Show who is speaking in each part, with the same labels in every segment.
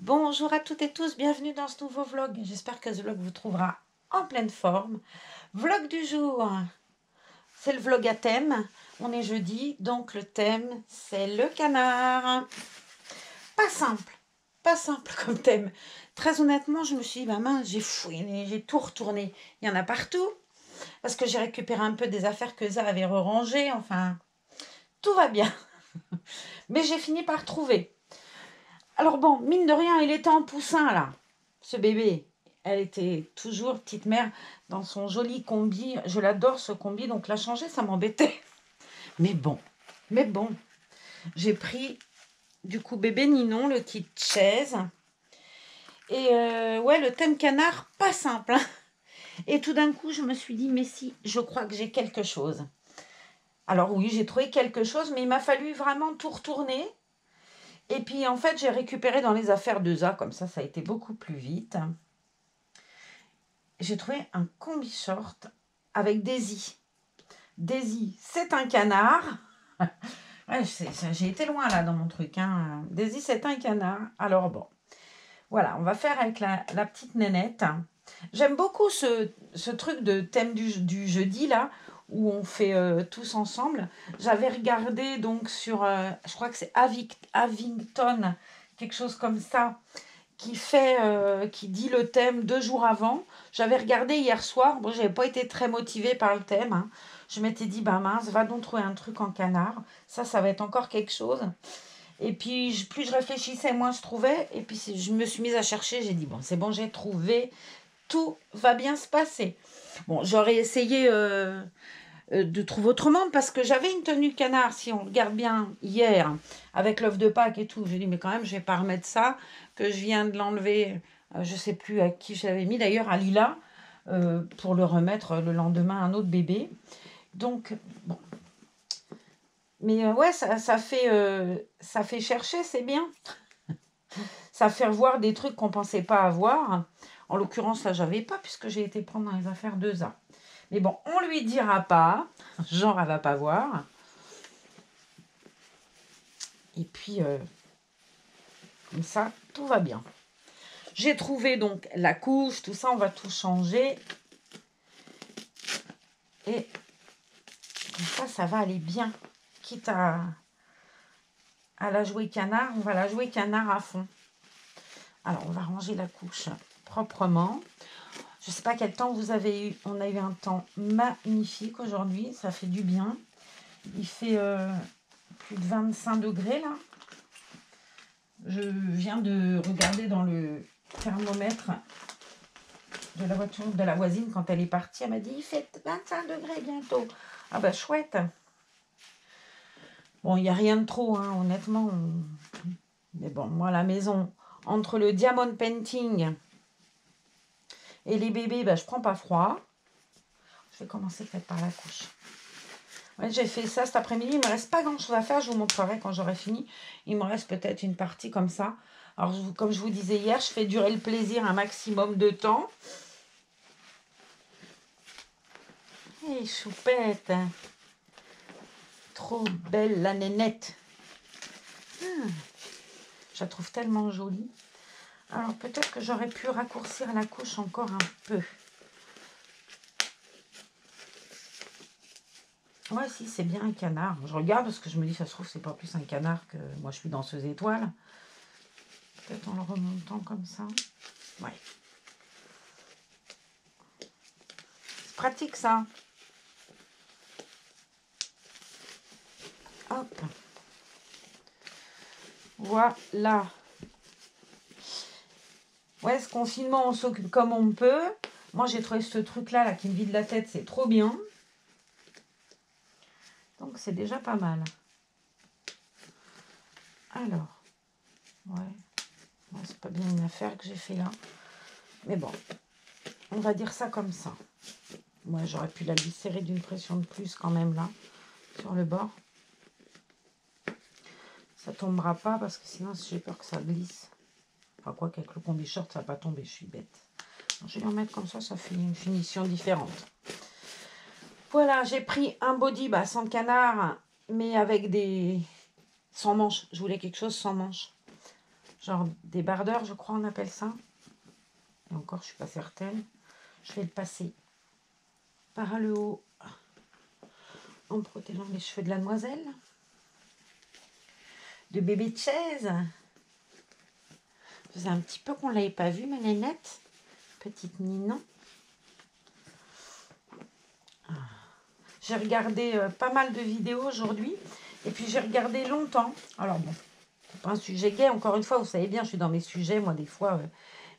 Speaker 1: Bonjour à toutes et tous, bienvenue dans ce nouveau vlog. J'espère que ce vlog vous trouvera en pleine forme. Vlog du jour, c'est le vlog à thème. On est jeudi, donc le thème, c'est le canard. Pas simple comme thème. Très honnêtement, je me suis dit, bah mince, j'ai fouiné, j'ai tout retourné. Il y en a partout, parce que j'ai récupéré un peu des affaires que Za avait rangées. Enfin, tout va bien. Mais j'ai fini par trouver. Alors bon, mine de rien, il était en poussin là, ce bébé. Elle était toujours petite mère dans son joli combi. Je l'adore ce combi, donc la changer, ça m'embêtait. Mais bon, j'ai pris du coup bébé Ninon, le kit chaise. Et ouais, le thème canard, pas simple, hein. Et tout d'un coup, je me suis dit, mais si, je crois que j'ai quelque chose. Alors oui, j'ai trouvé quelque chose, mais il m'a fallu vraiment tout retourner. Et puis en fait, j'ai récupéré dans les affaires de Za, comme ça a été beaucoup plus vite. J'ai trouvé un combi short avec Daisy. Daisy, c'est un canard. Ouais, j'ai été loin là dans mon truc, hein. Daisy, c'est un canard. Alors bon, voilà, on va faire avec la petite nénette. J'aime beaucoup ce truc de thème du jeudi là, où on fait tous ensemble. J'avais regardé donc sur, je crois que c'est Avington, quelque chose comme ça, qui dit le thème 2 jours avant. J'avais regardé hier soir. Bon, j'avais pas été très motivée par le thème, hein. Je m'étais dit, bah mince, va donc trouver un truc en canard. Ça va être encore quelque chose. Et puis, plus je réfléchissais, moins je trouvais. Et puis, je me suis mise à chercher. J'ai dit, bon, c'est bon, j'ai trouvé. Tout va bien se passer. Bon, j'aurais essayé de trouver autrement parce que j'avais une tenue canard, si on regarde bien, hier, avec l'œuf de Pâques et tout. J'ai dit, mais quand même, je vais pas remettre ça, que je viens de l'enlever, je sais plus à qui je l'avais mis, d'ailleurs, à Lila, pour le remettre le lendemain à un autre bébé. Donc, bon. Mais ouais, ça fait chercher, c'est bien. Ça fait voir des trucs qu'on pensait pas avoir. En l'occurrence, ça, j'avais pas, puisque j'ai été prendre dans les affaires de Za. Mais bon, on lui dira pas. Genre, elle va pas voir. Et puis, comme ça, tout va bien. J'ai trouvé donc la couche, tout ça, on va tout changer. Et comme ça va aller bien. Quitte à la jouer canard, on va la jouer canard à fond. Alors, on va ranger la couche proprement. Je ne sais pas quel temps vous avez eu. On a eu un temps magnifique aujourd'hui. Ça fait du bien. Il fait plus de 25 degrés là. Je viens de regarder dans le thermomètre de la voiture de la voisine quand elle est partie. Elle m'a dit, il fait 25 degrés bientôt. Ah bah chouette. Bon, il n'y a rien de trop, hein, honnêtement. Mais bon, moi, la maison, entre le diamond painting et les bébés, bah, je prends pas froid. Je vais commencer peut-être par la couche. Ouais, j'ai fait ça cet après-midi. Il ne me reste pas grand-chose à faire. Je vous montrerai quand j'aurai fini. Il me reste peut-être une partie comme ça. Alors, comme je vous disais hier, je fais durer le plaisir un maximum de temps. Et choupette. Trop belle la nénette. Je la trouve tellement jolie. Alors, peut-être que j'aurais pu raccourcir la couche encore un peu. Ouais, si, c'est bien un canard. Je regarde parce que je me dis, ça se trouve, c'est pas plus un canard que moi, je suis danseuse étoile. Peut-être en le remontant comme ça. Ouais. C'est pratique, ça. Hop. Voilà. Ouais, ce confinement, on s'occupe comme on peut. Moi, j'ai trouvé ce truc-là là, qui me vide la tête. C'est trop bien. Donc, c'est déjà pas mal. Alors. Ouais, c'est pas bien une affaire que j'ai fait là. Mais bon, on va dire ça comme ça. Moi, j'aurais pu la viscérer d'une pression de plus quand même là, sur le bord. Ça tombera pas parce que sinon, j'ai peur que ça glisse. Enfin, quoi qu'avec le combi short, ça va pas tomber, je suis bête. Donc, je vais en mettre comme ça fait une finition différente. Voilà, j'ai pris un body sans canard, mais avec des... sans manches. Je voulais quelque chose sans manches. genre débardeur, je crois on appelle ça. Et encore, je suis pas certaine. Je vais le passer par le haut en protégeant les cheveux de la demoiselle. De bébé de chaise. Ça faisait un petit peu qu'on ne l'avait pas vue, ma nénette. Petite Ninon. J'ai regardé pas mal de vidéos aujourd'hui. Et puis j'ai regardé longtemps. Alors bon, c'est pas un sujet gay. Encore une fois, vous savez bien, je suis dans mes sujets, moi, des fois.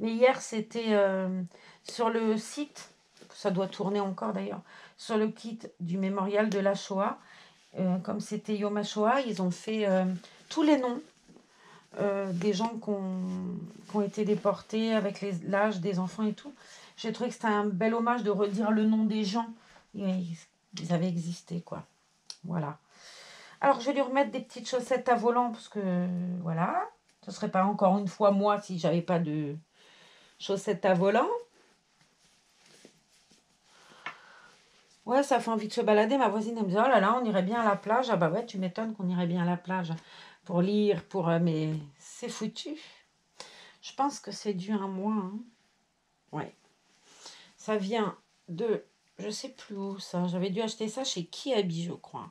Speaker 1: Mais hier, c'était sur le site, ça doit tourner encore d'ailleurs, sur le kit du mémorial de la Shoah. Comme c'était Yom HaShoah, ils ont fait tous les noms des gens qui ont été déportés avec l'âge des enfants et tout. J'ai trouvé que c'était un bel hommage de redire le nom des gens. Ils avaient existé, quoi. Voilà. Alors, je vais lui remettre des petites chaussettes à volant parce que, voilà, ce serait pas encore une fois moi si j'avais pas de chaussettes à volant. Ouais, ça fait envie de se balader. Ma voisine, elle me dit, oh là là, on irait bien à la plage. Ah bah ouais, tu m'étonnes qu'on irait bien à la plage pour lire, mais c'est foutu. Je pense que c'est dû à moi. Hein. Ouais. Ça vient de, je sais plus où ça. J'avais dû acheter ça chez Kiabi, je crois.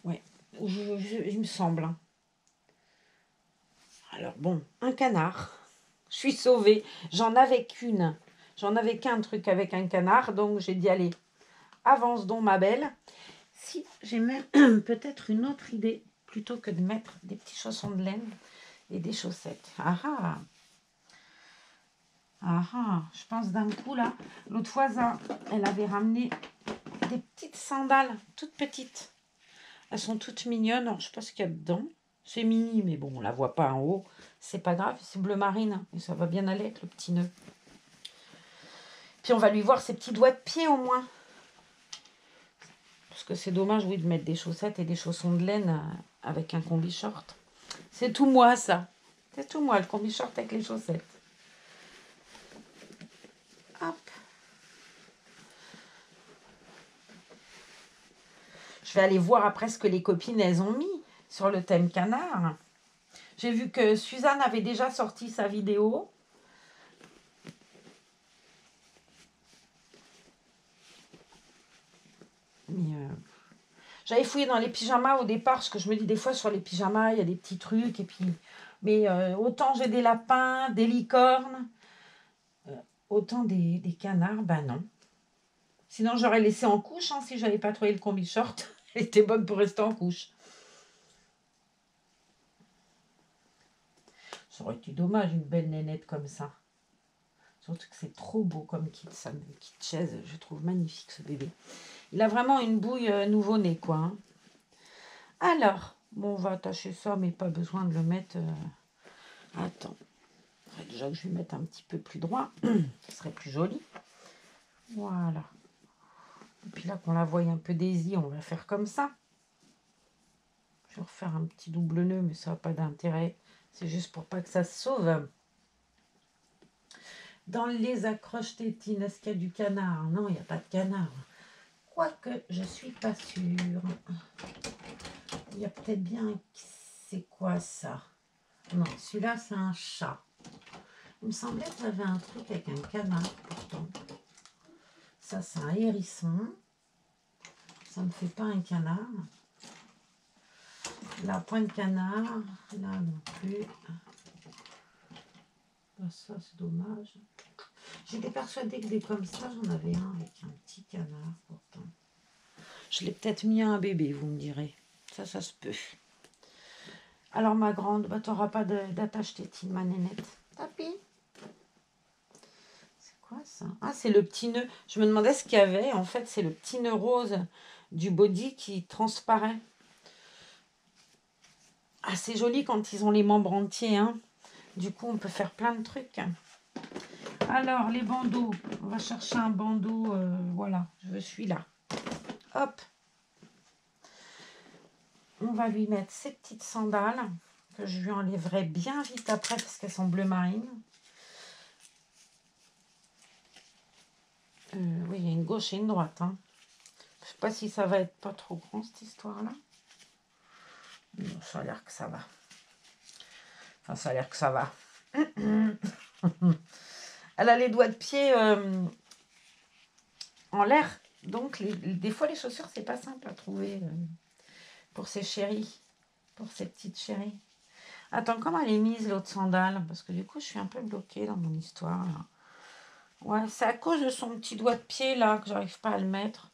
Speaker 1: Ouais, il me semble. Hein. Alors bon, un canard. Je suis sauvée. J'en avais qu'une. J'en avais qu'un truc avec un canard. Donc j'ai dit, allez, avance donc ma belle. Si j'ai même peut-être une autre idée, plutôt que de mettre des petits chaussons de laine et des chaussettes. Ah ah. Ah ah. Je pense d'un coup là. L'autre fois, elle avait ramené des petites sandales, toutes petites. Elles sont toutes mignonnes. Alors, je sais pas ce qu'il y a dedans. C'est mini, mais bon, on la voit pas en haut. C'est pas grave, c'est bleu marine. Et ça va bien aller avec le petit nœud. Puis on va lui voir ses petits doigts de pied au moins. Parce que c'est dommage, oui, de mettre des chaussettes et des chaussons de laine avec un combi short. C'est tout moi, ça. C'est tout moi, le combi short avec les chaussettes. Hop. Je vais aller voir après ce que les copines, elles ont mis sur le thème canard. J'ai vu que Suzanne avait déjà sorti sa vidéo. Mais j'avais fouillé dans les pyjamas au départ, parce que je me dis des fois sur les pyjamas, il y a des petits trucs. Et puis, mais autant j'ai des lapins, des licornes, autant des canards, ben non. Sinon, j'aurais laissé en couche hein, si j'avais pas trouvé le combi short. Elle était bonne pour rester en couche. Ça aurait été dommage, une belle nénette comme ça. Surtout que c'est trop beau comme kit, ça, une kit chaise. Je trouve magnifique ce bébé. Il a vraiment une bouille nouveau-né, quoi. Hein. Alors, bon, on va attacher ça, mais pas besoin de le mettre... Attends. Déjà que je vais mettre un petit peu plus droit. Ce serait plus joli. Voilà. Et puis là, qu'on la voie un peu Daisy, on va faire comme ça. Je vais refaire un petit double nœud, mais ça n'a pas d'intérêt. C'est juste pour pas que ça se sauve. Dans les accroches tétines, est-ce qu'il y a du canard? Non, il n'y a pas de canard. Quoique, je ne suis pas sûre. Il y a peut-être bien... C'est quoi ça? Non, celui-là, c'est un chat. Il me semblait que j'avais un truc avec un canard, pourtant. Ça, c'est un hérisson. Ça ne fait pas un canard. Là, point de canard. Là, non plus. Ah, ça, c'est dommage. J'étais persuadée que des comme ça, j'en avais un avec un petit canard, pourtant. Je l'ai peut-être mis à un bébé, vous me direz. Ça se peut. Alors, ma grande, bah, tu n'auras pas d'attache tétine, ma nénette. Tapis. C'est quoi ça? Ah, c'est le petit nœud. Je me demandais ce qu'il y avait. En fait, c'est le petit nœud rose du body qui transparaît. Ah, c'est joli quand ils ont les membres entiers. Hein. Du coup, on peut faire plein de trucs. Alors, les bandeaux. On va chercher un bandeau. Voilà, je veux celui-là. Hop. On va lui mettre ces petites sandales que je lui enlèverai bien vite après parce qu'elles sont bleu marine. Oui, il y a une gauche et une droite. Hein. Je ne sais pas si ça va être pas trop grand cette histoire-là. Ça a l'air que ça va. Enfin, ça a l'air que ça va. Elle a les doigts de pied en l'air. Donc, des fois, les chaussures, c'est pas simple à trouver pour ces chéris. Pour ces petites chéries. Attends, comment elle est mise, l'autre sandale? Parce que du coup, je suis un peu bloquée dans mon histoire, là. Ouais, c'est à cause de son petit doigt de pied, là, que j'arrive pas à le mettre.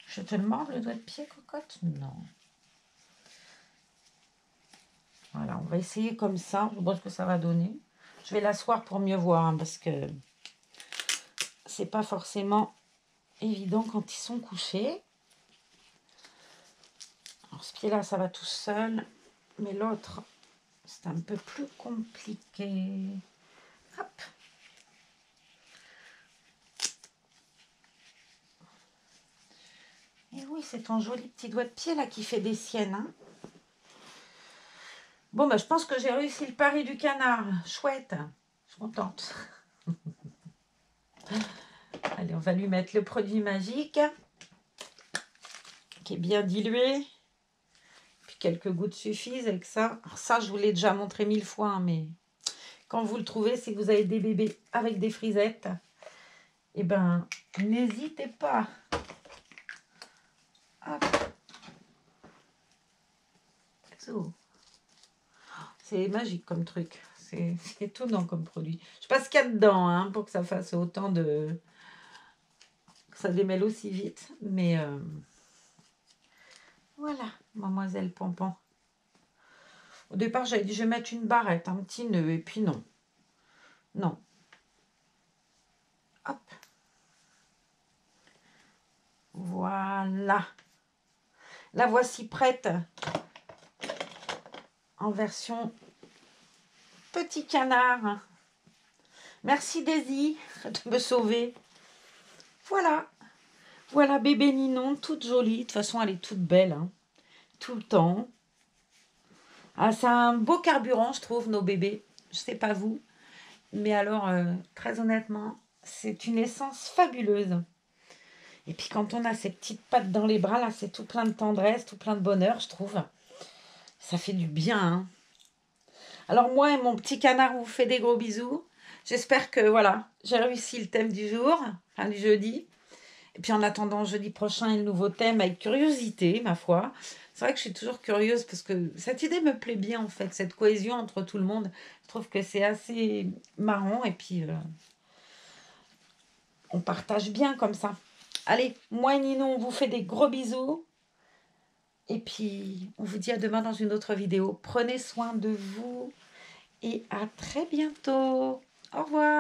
Speaker 1: Je te le mords, le doigt de pied, cocotte? Non. Voilà, on va essayer comme ça. Je vois ce que ça va donner. Je vais l'asseoir pour mieux voir, hein, parce que c'est pas forcément évident quand ils sont couchés. Alors, ce pied-là, ça va tout seul. Mais l'autre, c'est un peu plus compliqué. Hop. Et oui, c'est ton joli petit doigt de pied, là, qui fait des siennes, hein. Bon, bah, je pense que j'ai réussi le pari du canard. Chouette. Je suis contente. Allez, on va lui mettre le produit magique qui est bien dilué. Puis quelques gouttes suffisent avec ça. Alors ça, je vous l'ai déjà montré 1000 fois, hein, mais quand vous le trouvez, si vous avez des bébés avec des frisettes, eh ben, n'hésitez pas. Hop. C'est magique comme truc. C'est étonnant comme produit. Je sais pas ce qu'il y a dedans, hein, pour que ça fasse autant de... que ça démêle aussi vite. Mais voilà, mademoiselle Pompon. Au départ, j'avais dit je vais mettre une barrette, un petit nœud, et puis non. Non. Hop. Voilà. La voici prête en version petit canard. Merci Daisy de me sauver. Voilà. Voilà bébé Ninon, toute jolie. De toute façon, elle est toute belle, hein, tout le temps. Ah, c'est un beau carburant, je trouve, nos bébés. Je sais pas vous. Mais alors, très honnêtement, c'est une essence fabuleuse. Et puis quand on a ces petites pattes dans les bras, là, c'est tout plein de tendresse, tout plein de bonheur, je trouve. Ça fait du bien, hein. Alors moi et mon petit canard vous fait des gros bisous. J'espère que, voilà, j'ai réussi le thème du jour, enfin du jeudi. Et puis en attendant jeudi prochain, le nouveau thème avec curiosité, ma foi. C'est vrai que je suis toujours curieuse parce que cette idée me plaît bien, en fait, cette cohésion entre tout le monde. Je trouve que c'est assez marrant et puis on partage bien comme ça. Allez, moi et Ninon, on vous fait des gros bisous. Et puis, on vous dit à demain dans une autre vidéo. Prenez soin de vous et à très bientôt. Au revoir.